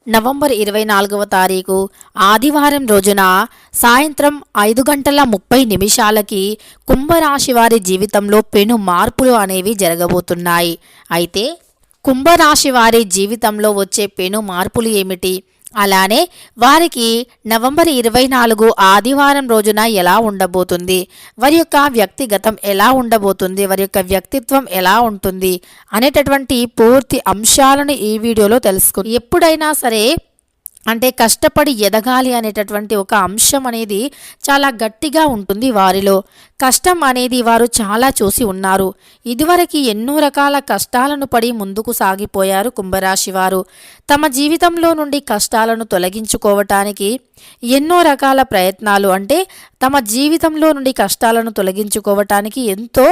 November 24వ తారీఖు ఆదివారం రోజున సాయంత్రం 5:30 కుంభరాశి వారి జీవితంలో పెను మార్పులు అనేవి జరగబోతున్నాయి. అయితే కుంభరాశి వారి జీవితంలో వచ్చే పెను మార్పులు ఏమిటి, అలానే వారికి నవంబర్ 24 ఆదివారం రోజున ఎలా ఉండబోతుంది, వారి యొక్క వ్యక్తిగతం ఎలా ఉండబోతుంది, వారి యొక్క వ్యక్తిత్వం ఎలా ఉంటుంది అనేటటువంటి పూర్తి అంశాలను ఈ వీడియోలో తెలుసుకుందాం. ఎప్పుడైనా సరే అంటే కష్టపడి ఎదగాలి అనేటటువంటి ఒక అంశం అనేది చాలా గట్టిగా ఉంటుంది వారిలో. కష్టం అనేది వారు చాలా చూసి ఉన్నారు. ఇదివరకు ఎన్నో రకాల కష్టాలను పడి ముందుకు సాగిపోయారు కుంభరాశి వారు. తమ జీవితంలో నుండి కష్టాలను తొలగించుకోవటానికి ఎన్నో రకాల ప్రయత్నాలు, అంటే తమ జీవితంలో నుండి కష్టాలను తొలగించుకోవటానికి ఎంతో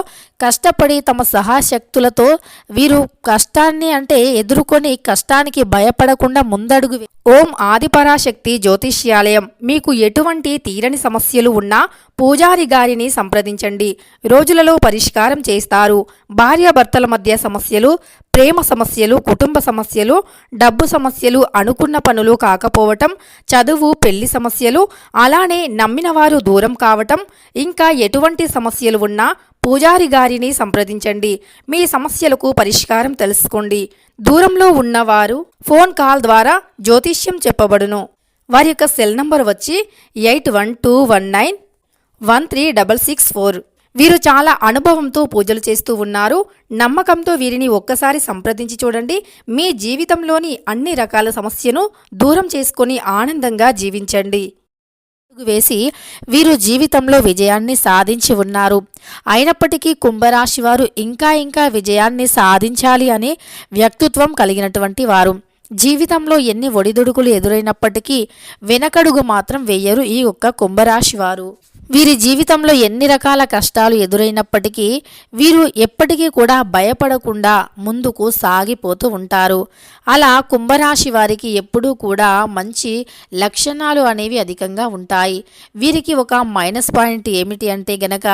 కష్టపడి తమ సహాశక్తులతో వీరు కష్టాన్ని అంటే ఎదుర్కొని కష్టానికి భయపడకుండా ముందడుగు. ఓం ఆదిపరాశక్తి జ్యోతిష్యాలయం. మీకు ఎటువంటి తీరని సమస్యలు ఉన్నా పూజారి గారిని సంప్రదించండి, రోజులలో పరిష్కారం చేస్తారు. భార్యాభర్తల మధ్య సమస్యలు, ప్రేమ సమస్యలు, కుటుంబ సమస్యలు, డబ్బు సమస్యలు, అనుకున్న పనులు కాకపోవటం, చదువు, పెళ్లి సమస్యలు, అలానే నమ్మిన వారు దూరం కావటం, ఇంకా ఎటువంటి సమస్యలు ఉన్నా పూజారి గారిని సంప్రదించండి. మీ సమస్యలకు పరిష్కారం తెలుసుకోండి. దూరంలో ఉన్నవారు ఫోన్ కాల్ ద్వారా జ్యోతిష్యం చెప్పబడును. వారి యొక్క సెల్ నంబర్ వచ్చి 8121913664. వీరు చాలా అనుభవంతో పూజలు చేస్తూ ఉన్నారు. నమ్మకంతో వీరిని ఒక్కసారి సంప్రదించి చూడండి. మీ జీవితంలోని అన్ని రకాల సమస్యను దూరం చేసుకొని ఆనందంగా జీవించండి. వేసి వీరు జీవితంలో విజయాన్ని సాధించి ఉన్నారు. అయినప్పటికీ కుంభరాశి వారు ఇంకా విజయాన్ని సాధించాలి అనే వ్యక్తిత్వం కలిగినటువంటి వారు. జీవితంలో ఎన్ని ఒడిదుడుకులు ఎదురైనప్పటికీ వెనకడుగు మాత్రం వేయరు ఈ ఒక్క కుంభరాశి వారు. వీరి జీవితంలో ఎన్ని రకాల కష్టాలు ఎదురైనప్పటికీ వీరు ఎప్పటికీ కూడా భయపడకుండా ముందుకు సాగిపోతూ ఉంటారు. అలా కుంభరాశి వారికి ఎప్పుడూ కూడా మంచి లక్షణాలు అనేవి అధికంగా ఉంటాయి. వీరికి ఒక మైనస్ పాయింట్ ఏమిటి అంటే గనక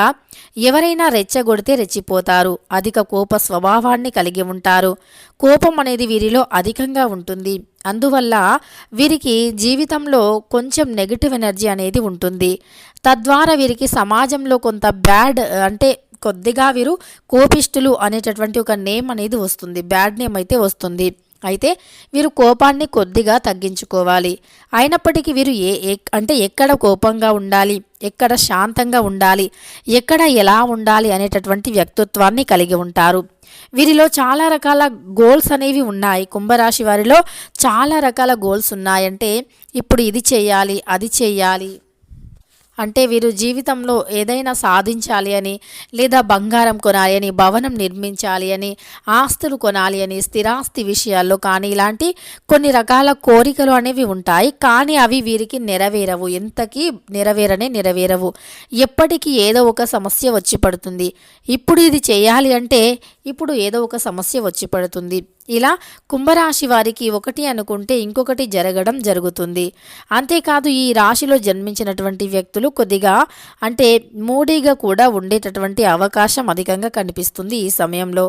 ఎవరైనా రెచ్చగొడితే రెచ్చిపోతారు. అధిక కోప స్వభావాన్ని కలిగి ఉంటారు. కోపం అనేది వీరిలో అధికంగా ఉంటుంది. అందువల్ల వీరికి జీవితంలో కొంచెం నెగిటివ్ ఎనర్జీ అనేది ఉంటుంది. తద్వారా వీరికి సమాజంలో కొంత బ్యాడ్ అంటే కొద్దిగా వీరు కోపిష్ఠులు అనేటటువంటి ఒక నేమ్ అనేది వస్తుంది, బ్యాడ్ నేమ్ అయితే వస్తుంది. అయితే వీరు కోపాన్ని కొద్దిగా తగ్గించుకోవాలి. అయినప్పటికీ వీరు అంటే ఎక్కడ కోపంగా ఉండాలి, ఎక్కడ శాంతంగా ఉండాలి, ఎక్కడ ఎలా ఉండాలి అనేటటువంటి వ్యక్తిత్వాన్ని కలిగి ఉంటారు. వీరిలో చాలా రకాల గోల్స్ అనేవి ఉన్నాయి. కుంభరాశి వారిలో చాలా రకాల గోల్స్ ఉన్నాయంటే ఇప్పుడు ఇది చేయాలి, అది చేయాలి అంటే వీరు జీవితంలో ఏదైనా సాధించాలి అని, లేదా బంగారం కొనాలి అని, భవనం నిర్మించాలి అని, ఆస్తులు కొనాలి అని, స్థిరాస్తి విషయాల్లో కానీ ఇలాంటి కొన్ని రకాల కోరికలు అనేవి ఉంటాయి. కానీ అవి వీరికి నెరవేరవు, ఎంతకీ నెరవేరవు. ఎప్పటికీ ఏదో ఒక సమస్య వచ్చి పడుతుంది. ఇప్పుడు ఇది చేయాలి అంటే ఇప్పుడు ఏదో ఒక సమస్య వచ్చి పడుతుంది. ఇలా కుంభరాశి వారికి ఒకటి అనుకుంటే ఇంకొకటి జరగడం జరుగుతుంది. అంతేకాదు ఈ రాశిలో జన్మించినటువంటి వ్యక్తులు కొద్దిగా అంటే మూడీగా కూడా ఉండేటటువంటి అవకాశం అధికంగా కనిపిస్తుంది ఈ సమయంలో.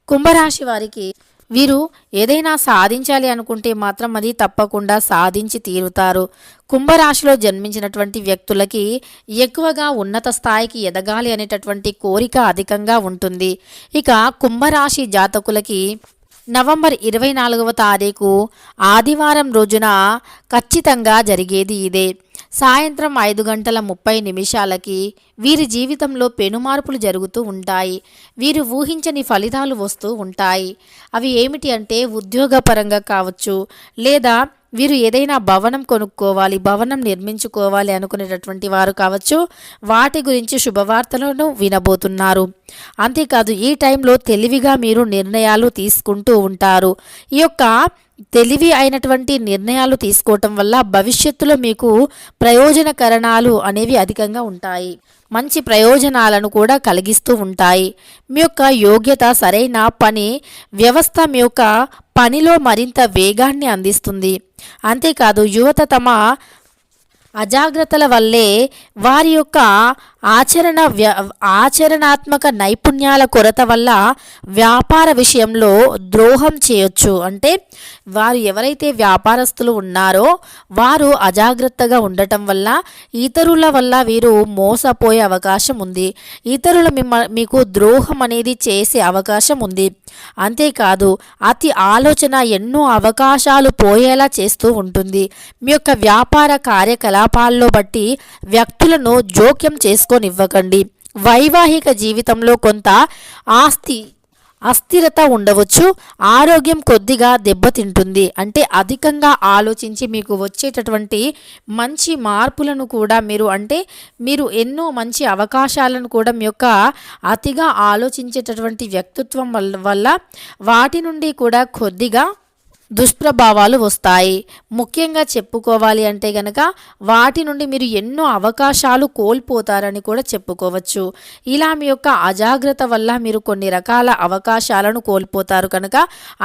కుంభరాశి వారికి వీరు ఏదైనా సాధించాలి అనుకుంటే మాత్రం అది తప్పకుండా సాధించి తీరుతారు. కుంభరాశిలో జన్మించినటువంటి వ్యక్తులకి ఎక్కువగా ఉన్నత స్థాయికి ఎదగాలి అనేటటువంటి కోరిక అధికంగా ఉంటుంది. ఇక కుంభరాశి జాతకులకి నవంబర్ 24వ తారీఖు ఆదివారం రోజున ఖచ్చితంగా జరిగేది ఇదే. సాయంత్రం 5:30 వీరి జీవితంలో పెనుమార్పులు జరుగుతూ ఉంటాయి. వీరు ఊహించని ఫలితాలు వస్తూ ఉంటాయి. అవి ఏమిటి అంటే ఉద్యోగపరంగా కావచ్చు, లేదా వీరు ఏదైనా భవనం కొనుక్కోవాలి, భవనం నిర్మించుకోవాలి అనుకునేటటువంటి వారు కావచ్చు, వాటి గురించి శుభవార్తలను వినబోతున్నారు. అంతేకాదు ఈ టైంలో తెలివిగా మీరు నిర్ణయాలు తీసుకుంటూ ఉంటారు. ఈ యొక్క తెలివి అయినటువంటి నిర్ణయాలు తీసుకోవటం వల్ల భవిష్యత్తులో మీకు ప్రయోజనకరణాలు అనేవి అధికంగా ఉంటాయి. మంచి ప్రయోజనాలను కూడా కలిగిస్తూ ఉంటాయి. మీ యొక్క యోగ్యత, సరైన పని వ్యవస్థ మీ యొక్క పనిలో మరింత వేగాన్ని అందిస్తుంది. అంతేకాదు యువత తమ అజాగ్రత్తల వల్లే వారి యొక్క ఆచరణాత్మక నైపుణ్యాల కొరత వల్ల వ్యాపార విషయంలో ద్రోహం చేయొచ్చు. అంటే వారు ఎవరైతే వ్యాపారస్తులు ఉన్నారో వారు అజాగ్రత్తగా ఉండటం వల్ల ఇతరుల వల్ల వీరు మోసపోయే అవకాశం ఉంది. ఇతరులు మీకు ద్రోహం అనేది చేసే అవకాశం ఉంది. అంతేకాదు అతి ఆలోచన ఎన్నో అవకాశాలు పోయేలా చేస్తూ ఉంటుంది. మీ యొక్క వ్యాపార కార్యకలాపాల్లో బట్టి వ్యక్తులను జోక్యం చేసుకోనివ్వకండి. వైవాహిక జీవితంలో కొంత అస్థిరత ఉండవచ్చు. ఆరోగ్యం కొద్దిగా దెబ్బతింటుంది. అంటే అధికంగా ఆలోచించి మీకు వచ్చేటటువంటి మంచి మార్పులను కూడా మీరు ఎన్నో మంచి అవకాశాలను కూడా మీ యొక్క అతిగా ఆలోచించేటటువంటి వ్యక్తిత్వం వల్ల వాటి నుండి కూడా కొద్దిగా దుష్ప్రభావాలు వస్తాయి. ముఖ్యంగా చెప్పుకోవాలి అంటే గనక వాటి నుండి మీరు ఎన్నో అవకాశాలు కోల్పోతారని కూడా చెప్పుకోవచ్చు. ఇలా మీ యొక్క అజాగ్రత్త వల్ల మీరు కొన్ని రకాల అవకాశాలను కోల్పోతారు. కనుక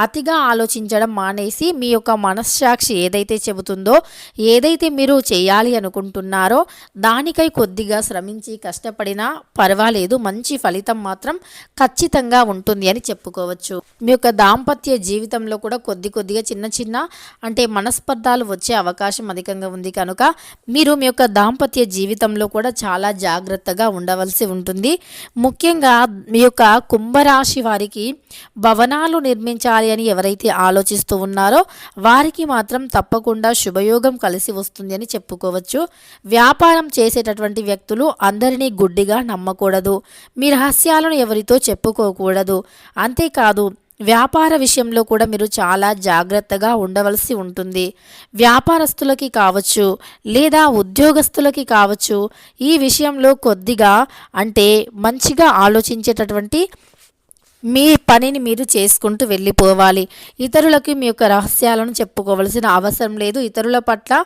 అతిగా ఆలోచించడం మానేసి మీ యొక్క మనస్సాక్షి ఏదైతే చెబుతుందో, ఏదైతే మీరు చేయాలి అనుకుంటున్నారో దానికై కొద్దిగా శ్రమించి కష్టపడినా పర్వాలేదు, మంచి ఫలితం మాత్రం ఖచ్చితంగా ఉంటుంది అని చెప్పుకోవచ్చు. మీ యొక్క దాంపత్య జీవితంలో కూడా కొద్దిగా చిన్న మనస్పర్ధాలు వచ్చే అవకాశం అధికంగా ఉంది. కనుక మీరు మీ యొక్క దాంపత్య జీవితంలో కూడా చాలా జాగ్రత్తగా ఉండవలసి ఉంటుంది. ముఖ్యంగా మీ యొక్క కుంభరాశి వారికి భవనాలు నిర్మించాలి అని ఎవరైతే ఆలోచిస్తూ ఉన్నారో వారికి మాత్రం తప్పకుండా శుభయోగం కలిసి వస్తుంది అని చెప్పుకోవచ్చు. వ్యాపారం చేసేటటువంటి వ్యక్తులు అందరినీ గుడ్డిగా నమ్మకూడదు. మీ రహస్యాలను ఎవరితో చెప్పుకోకూడదు. అంతేకాదు వ్యాపార విషయంలో కూడా మీరు చాలా జాగ్రత్తగా ఉండవలసి ఉంటుంది. వ్యాపారస్తులకి కావచ్చు లేదా ఉద్యోగస్తులకి కావచ్చు, ఈ విషయంలో కొద్దిగా మంచిగా ఆలోచించేటటువంటి మీ పనిని మీరు చేసుకుంటూ వెళ్ళిపోవాలి. ఇతరులకి మీ యొక్క రహస్యాలను చెప్పుకోవాల్సిన అవసరం లేదు. ఇతరుల పట్ల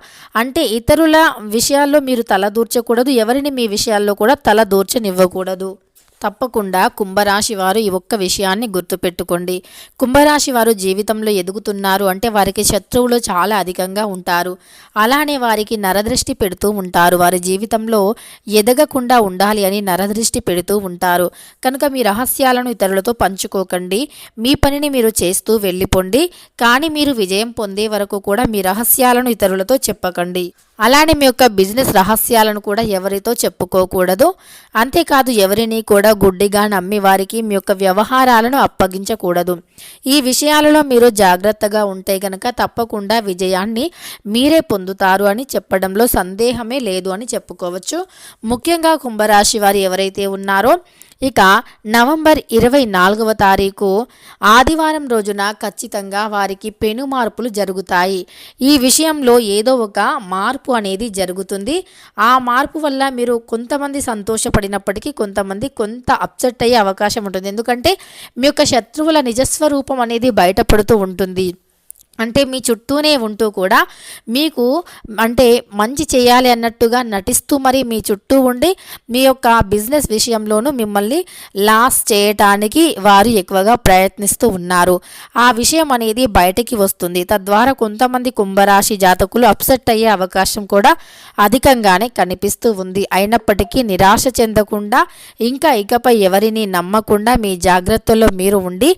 ఇతరుల విషయాల్లో మీరు తలదూర్చకూడదు. ఎవరిని మీ విషయాల్లో కూడా తలదూర్చనివ్వకూడదు. తప్పకుండా కుంభరాశి వారు ఈ ఒక్క విషయాన్ని గుర్తుపెట్టుకోండి. కుంభరాశి వారు జీవితంలో ఎదుగుతున్నారు అంటే వారికి శత్రువులు చాలా అధికంగా ఉంటారు. అలానే వారికి నరదృష్టి పెడుతూ ఉంటారు. వారి జీవితంలో ఎదగకుండా ఉండాలి అని నరదృష్టి పెడుతూ ఉంటారు. కనుక మీ రహస్యాలను ఇతరులతో పంచుకోకండి. మీ పనిని మీరు చేస్తూ వెళ్ళిపోండి. కానీ మీరు విజయం పొందే వరకు కూడా మీ రహస్యాలను ఇతరులతో చెప్పకండి. అలానే మీ యొక్క బిజినెస్ రహస్యాలను కూడా ఎవరితో చెప్పుకోకూడదు. అంతేకాదు ఎవరిని కూడా గుడ్డిగా నమ్మి వారికి మీ యొక్క వ్యవహారాలను అప్పగించకూడదు. ఈ విషయాలలో మీరు జాగ్రత్తగా ఉంటే గనక తప్పకుండా విజయాన్ని మీరే పొందుతారు అని చెప్పడంలో సందేహమే లేదు అని చెప్పుకోవచ్చు. ముఖ్యంగా కుంభరాశి వారు ఎవరైతే ఉన్నారో ఇక నవంబర్ 24వ తారీఖు ఆదివారం రోజున ఖచ్చితంగా వారికి పెను మార్పులు జరుగుతాయి. ఈ విషయంలో ఏదో ఒక మార్పు అనేది జరుగుతుంది. ఆ మార్పు వల్ల మీరు కొంతమంది సంతోషపడినప్పటికీ కొంత అప్సెట్ అయ్యే అవకాశం ఉంటుంది. ఎందుకంటే మీ యొక్క శత్రువుల నిజస్వరూపం అనేది బయటపడుతూ ఉంటుంది. మీ చుట్టూనే ఉంటూ కూడా మీకు మంచి చేయాలి అన్నట్టుగా నటిస్తూ మరి మీ చుట్టూ ఉండి మీ యొక్క బిజినెస్ విషయంలోనూ మిమ్మల్ని లాస్ చేయటానికి వారు ఎక్కువగా ప్రయత్నిస్తూ ఉన్నారు. ఆ విషయం అనేది బయటకి వస్తుంది. తద్వారా కొంతమంది కుంభరాశి జాతకులు అప్సెట్ అయ్యే అవకాశం కూడా అధికంగానే కనిపిస్తూ ఉంది. అయినప్పటికీ నిరాశ చెందకుండా ఇకపై ఎవరిని నమ్మకుండా మీ జాగ్రత్తలో మీరు ఉండి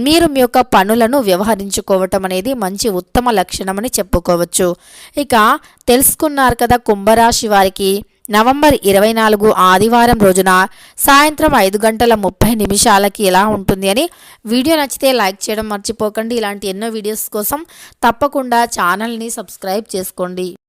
మీరు మీ యొక్క పనులను వ్యవహరించుకోవటం అనేది మంచి ఉత్తమ లక్షణమని చెప్పుకోవచ్చు. ఇక తెలుసుకున్నారు కదా కుంభరాశి వారికి నవంబర్ 24 ఆదివారం రోజున సాయంత్రం 5:30 ఎలా ఉంటుంది అని. వీడియో నచ్చితే లైక్ చేయడం మర్చిపోకండి. ఇలాంటి ఎన్నో వీడియోస్ కోసం తప్పకుండా ఛానల్ని సబ్స్క్రైబ్ చేసుకోండి.